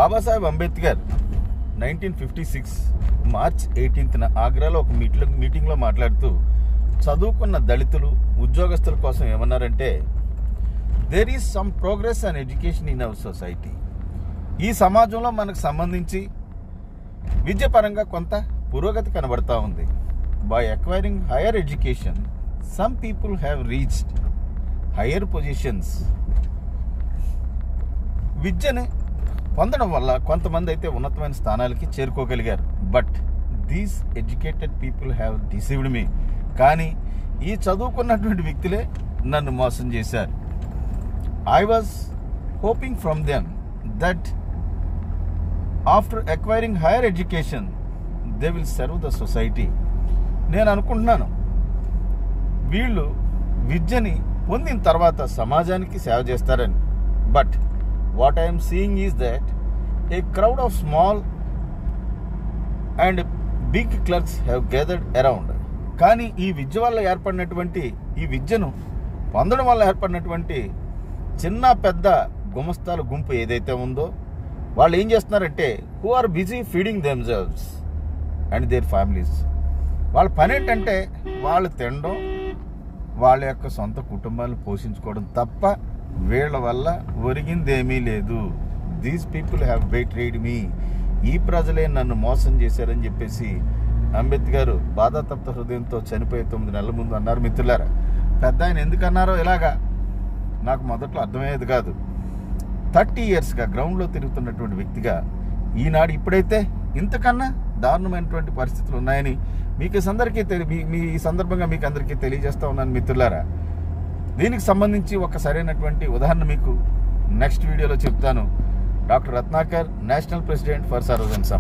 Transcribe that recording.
Babasaheb Ambedkar 1956 March 18న ఆగ్రాలో ఒక మీటింగ్లో మాట్లాడుతూ చదువుకున్న దళితులు ఉద్యోగస్తుల కోసం ఏమన్నారంటే, there is some progress and education in our society. ఈ సమాజంలో మనకు సంబంధించి విద్యపరంగా కొంత పురోగతి కనబడతా ఉంది. By acquiring higher education some people have reached higher positions. విద్యని పొందడం వల్ల కొంతమంది అయితే ఉన్నతమైన స్థానాలకి చేరుకోగలిగారు. But these educated people have deceived me. కానీ ఈ చదువుకున్నటువంటి వ్యక్తులే నన్ను మోసం చేశారు. I was hoping from them that after acquiring higher education they will serve the society. నేను అనుకుంటున్నాను వీళ్ళు విద్యని పొందిన తర్వాత సమాజానికి సేవ చేస్తారని. But what I am seeing is that a crowd of small and big clerks have gathered around. కానీ ఈ విద్య వల్ల ఏర్పడినటువంటి, ఈ విద్యను పొందడం వల్ల ఏర్పడినటువంటి చిన్న పెద్ద గుమస్తాల గుంపు ఏదైతే ఉందో వాళ్ళు ఏం చేస్తున్నారంటే, who are busy feeding themselves and their families. వాళ్ళ పని ఏంటంటే వాళ్ళు తినడం, వాళ్ళ యొక్క సొంత కుటుంబాలను పోషించుకోవడం తప్ప వీళ్ళ వల్ల ఒరిగిందేమీ లేదు. దీస్ పీపుల్ హ్యావ్ బెట్రేడ్ మీ. ఈ ప్రజలే నన్ను మోసం చేశారని చెప్పేసి అంబేద్కర్ బాధాతప్త హృదయంతో చనిపోయే 9 నెలల ముందు అన్నారు. మిత్రులారా, పెద్ద ఆయన ఎందుకు అన్నారో ఇలాగా నాకు మొదట్లో అర్థమయ్యేది కాదు. 30 yearsగా గ్రౌండ్లో తిరుగుతున్నటువంటి వ్యక్తిగా ఈనాడు ఇప్పుడైతే ఇంతకన్నా దారుణమైనటువంటి పరిస్థితులు ఉన్నాయని మీకు మీ సందర్భంగా మీకు అందరికీ తెలియజేస్తా ఉన్నాను. మిత్రులారా, దీనికి సంబంధించి ఒక సరైనటువంటి ఉదాహరణ మీకు నెక్స్ట్ వీడియోలో చెప్తాను. Doctor Ratnakar, national president for Sarvajan Samaj.